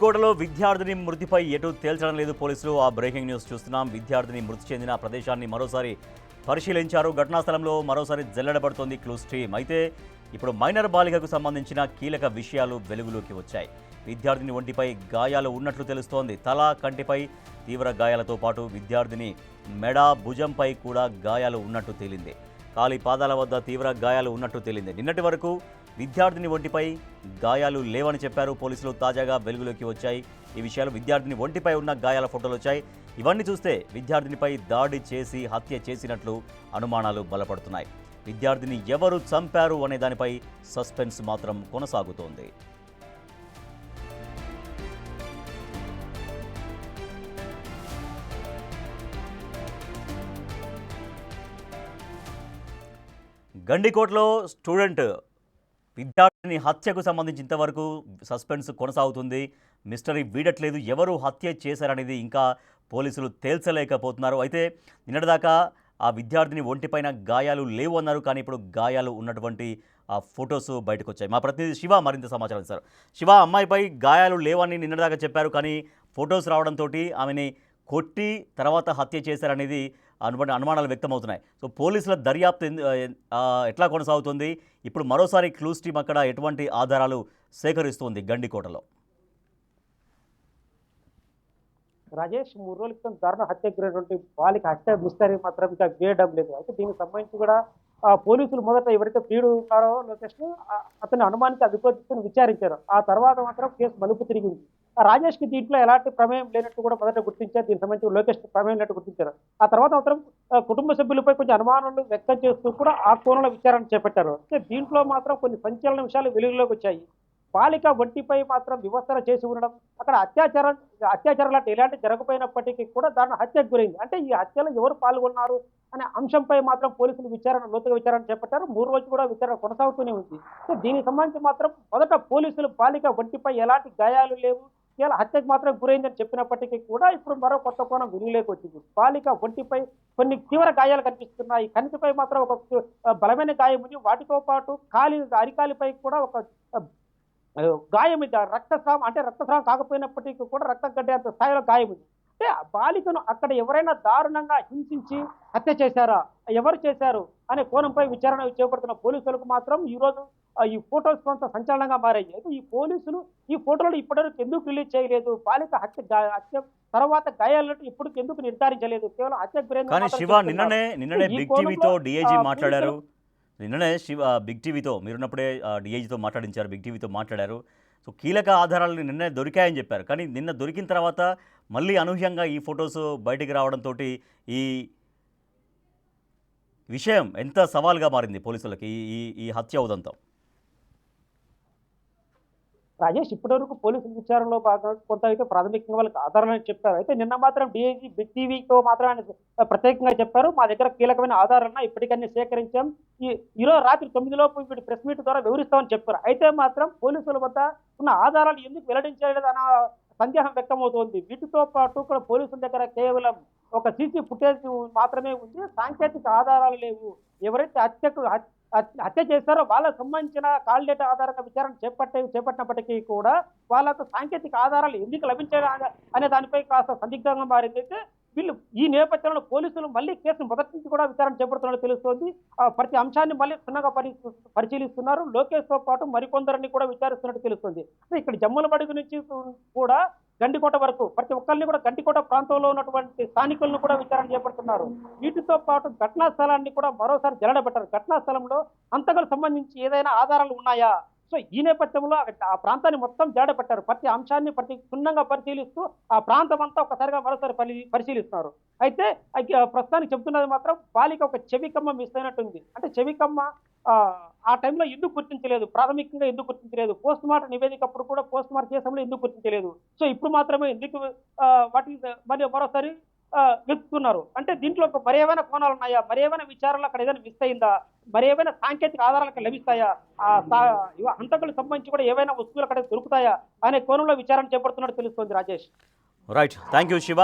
కోటలో విద్యార్థిని మృతిపై ఎటు తేల్చడం లేదు పోలీసులు. ఆ బ్రేకింగ్ న్యూస్ చూస్తున్నాం. విద్యార్థిని మృతి చెందిన ప్రదేశాన్ని మరోసారి పరిశీలించారు. ఘటనా స్థలంలో మరోసారి జల్లెడబడుతోంది క్లూస్ టీమ్. అయితే ఇప్పుడు మైనర్ బాలికకు సంబంధించిన కీలక విషయాలు వెలుగులోకి వచ్చాయి. విద్యార్థిని ఒంటిపై గాయాలు ఉన్నట్లు తెలుస్తోంది. తల, కంటిపై తీవ్ర గాయాలతో పాటు విద్యార్థిని మెడ, భుజంపై కూడా గాయాలు ఉన్నట్టు తేలింది. కాలి పాదాల వద్ద తీవ్ర గాయాలు ఉన్నట్టు తేలింది. నిన్నటి వరకు విద్యార్థిని ఒంటిపై గాయాలు లేవని చెప్పారు పోలీసులు. తాజాగా వెలుగులోకి వచ్చాయి ఈ విషయాలు. విద్యార్థిని ఒంటిపై ఉన్న గాయాల ఫోటోలు వచ్చాయి. ఇవన్నీ చూస్తే విద్యార్థినిపై దాడి చేసి హత్య చేసినట్లు అనుమానాలు బలపడుతున్నాయి. విద్యార్థిని ఎవరు చంపారు అనే దానిపై సస్పెన్స్ మాత్రం కొనసాగుతోంది. గండికోటలో స్టూడెంట్ విద్యార్థిని హత్యకు సంబంధించి ఇంతవరకు సస్పెన్స్ కొనసాగుతుంది. మిస్టరీ వీడట్లేదు. ఎవరు హత్య చేశారనేది ఇంకా పోలీసులు తేల్చలేకపోతున్నారు. అయితే నిన్నటిదాకా ఆ విద్యార్థిని ఒంటిపైన గాయాలు లేవు అన్నారు. కానీ ఇప్పుడు గాయాలు ఉన్నటువంటి ఆ ఫొటోస్ బయటకు వచ్చాయి. మా ప్రతినిధి శివ మరింత సమాచారం ఇస్తారు. శివ, అమ్మాయిపై గాయాలు లేవని నిన్నటిదాకా చెప్పారు. కానీ ఫొటోస్ రావడంతో ఆమెని కొట్టి తర్వాత హత్య చేశారనేది అనుమానాలు వ్యక్తమవుతున్నాయి. సో పోలీసుల దర్యాప్తు ఎట్లా కొనసాగుతుంది? ఇప్పుడు మరోసారి క్లూస్ టీమ్ అక్కడ ఎటువంటి ఆధారాలు సేకరిస్తుంది గండికోటలో? రాజేష్, 3 రోజుల క్రితం దారుణ హత్యకు గురైనటువంటి బాలిక హత్య మిస్టరీ మాత్రం ఇంకా వేయడం లేదు. అయితే దీనికి సంబంధించి కూడా పోలీసులు మొదట ఎవరైతే ప్రియుడు ఉన్నారో లోకేష్ అతని అనుమానిత అధిపతిని విచారించారు. ఆ తర్వాత మాత్రం కేసు మలుపు తిరిగింది. రాజేష్ కి దీంట్లో ఎలాంటి ప్రమేయం లేనట్టు కూడా మొదట గుర్తించారు. దీనికి సంబంధించి లోకేష్ ప్రమేయం లేనట్టు గుర్తించారు. ఆ తర్వాత మాత్రం కుటుంబ సభ్యులపై కొంచెం అనుమానాలు వ్యక్తం చేస్తూ కూడా ఆ కోణంలో విచారణ చేపట్టారు. అయితే దీంట్లో మాత్రం కొన్ని సంచలన విషయాలు వెలుగులోకి వచ్చాయి. బాలిక ఒంటిపై మాత్రం వివసన చేసి ఉండడం, అక్కడ అత్యాచారాలు అంటే ఎలాంటి జరగపోయినప్పటికీ కూడా దాని హత్యకు గురైంది. అంటే ఈ హత్యలో ఎవరు పాల్గొన్నారు అనే అంశంపై మాత్రం పోలీసులు లోతుగా విచారణ చేపట్టారు. 3 రోజులు కూడా విచారణ కొనసాగుతూనే ఉంది. సో దీనికి సంబంధించి మాత్రం మొదట పోలీసులు బాలిక ఒంటిపై ఎలాంటి గాయాలు లేవు, ఇలా హత్యకు మాత్రం గురైందని చెప్పినప్పటికీ కూడా ఇప్పుడు మరో కొత్త కోణం వెలుగులోకి వచ్చింది. బాలిక ఒంటిపై కొన్ని తీవ్ర గాయాలు కనిపిస్తున్నాయి. కంటిపై మాత్రం ఒక బలమైన గాయం ఉంది. వాటితో పాటు అరికాలిపై కూడా ఒక గాయం ఇది. రక్తస్రావం కాకపోయినప్పటికీ కూడా రక్తం గడ్డేంత స్థాయిలో గాయం ఉంది. అంటే బాలికను అక్కడ ఎవరైనా దారుణంగా హింసించి హత్య చేశారా, ఎవరు చేశారు అనే కోణంపై విచారణ చేపడుతున్న పోలీసులకు మాత్రం ఈరోజు ఈ ఫోటోస్ కొంత సంచలనంగా మారాయి. అయితే ఈ పోలీసులు ఈ ఫోటోలు ఇప్పటివరకు ఎందుకు రిలీజ్ చేయలేదు, బాలిక హత్య తర్వాత గాయాలను ఇప్పటికి ఎందుకు నిర్ధారించలేదు, కేవలం హత్యకు గురైంది. కానీ శివ, నిన్ననే బిగ్ టీవీతో డిఐజీ మాట్లాడారు. నిన్ననే బిగ్ టీవీతో మీరున్నప్పుడే డిఐజీతో మాట్లాడించారు. బిగ్ టీవీతో మాట్లాడారు. సో కీలక ఆధారాలు నిన్నే దొరికాయని చెప్పారు. కానీ నిన్న దొరికిన తర్వాత మళ్ళీ అనూహ్యంగా ఈ ఫొటోస్ బయటికి రావడంతో ఈ విషయం ఎంత సవాల్గా మారింది పోలీసులకి, ఈ హత్య ఉదంతం? రాజేష్, ఇప్పటివరకు పోలీసుల విచారణలో భాగంగా కొంత అయితే ప్రాథమికంగా వాళ్ళకి ఆధారాలను చెప్పారు. అయితే నిన్న మాత్రం డిఐజీ బిగ్ టీవీతో మాత్రం ఆయన ప్రత్యేకంగా చెప్పారు, మా దగ్గర కీలకమైన ఆధారాలను ఇప్పటికన్నీ సేకరించాం, ఈరోజు రాత్రి 9 లోపు వీటి ప్రెస్ మీట్ ద్వారా వివరిస్తామని చెప్పారు. అయితే మాత్రం పోలీసుల వద్ద ఉన్న ఆధారాలు ఎందుకు వెల్లడించలేదు అన్న సందేహం వ్యక్తమవుతోంది. వీటితో పాటు కూడా పోలీసుల దగ్గర కేవలం ఒక సీసీ ఫుటేజ్ మాత్రమే ఉంది. సాంకేతిక ఆధారాలు లేవు. ఎవరైతే హత్య చేశారో వాళ్ళకు సంబంధించిన కాల్ డేటా ఆధారంగా విచారణ చేపట్టినప్పటికీ కూడా వాళ్ళకు సాంకేతిక ఆధారాలు ఎందుకు లభించాయి అనే దానిపై కాస్త సందిగ్ధంగా మారింది. అయితే వీళ్ళు ఈ నేపథ్యంలో పోలీసులు మళ్ళీ కేసును మొదటి నుంచి కూడా విచారణ చేపడుతున్నట్టు తెలుస్తోంది. ప్రతి అంశాన్ని మళ్ళీ క్షుణ్ణంగా పరిశీలిస్తున్నారు. లోకేష్ తో పాటు మరికొందరిని కూడా విచారిస్తున్నట్టు తెలుస్తుంది. ఇక్కడ జమ్మలమడుగు నుంచి కూడా గండికోట వరకు ప్రతి ఒక్కరిని కూడా గండికోట ప్రాంతంలో ఉన్నటువంటి స్థానికులను కూడా విచారణ చేపడుతున్నారు. వీటితో పాటు ఘటనా స్థలాన్ని కూడా మరోసారి జల్లడబెట్టారు. ఘటనా స్థలంలో హంతకులకు సంబంధించి ఏదైనా ఆధారాలు ఉన్నాయా, సో ఈ నేపథ్యంలో ఆ ప్రాంతాన్ని మొత్తం జాడపెట్టారు. ప్రతి అంశాన్ని క్షుణ్ణంగా పరిశీలిస్తూ ఆ ప్రాంతం అంతా ఒకసారిగా మరోసారి పరిశీలిస్తున్నారు. అయితే ప్రస్తుతానికి చెబుతున్నది మాత్రం బాలిక ఒక చెవికమ్మ మిస్ అయినట్టుంది. అంటే చెవికమ్మ ఆ టైంలో ఎందుకు గుర్తించలేదు, ప్రాథమికంగా ఎందుకు గుర్తించలేదు, పోస్ట్ మార్టం నివేదిక అప్పుడు కూడా పోస్ట్ మార్టం చేసంలో ఎందుకు గుర్తించలేదు, సో ఇప్పుడు మాత్రమే ఎందుకు వాటిని మరి మరోసారి వెతుకుతున్నారు. అంటే దీంట్లో మరి ఏమైనా కోణాలు ఉన్నాయా, మరి ఏమైనా విచారణలో అక్కడ ఏదైనా మిస్ అయిందా, మరి ఏమైనా సాంకేతిక ఆధారాలు లభిస్తాయా, హంతకులకు సంబంధించి కూడా ఏవైనా వస్తువులు అక్కడ దొరుకుతాయా అనే కోణంలో విచారణ చేపడుతున్నట్టు తెలుస్తోంది. Rajesh, right, thank you Shiva.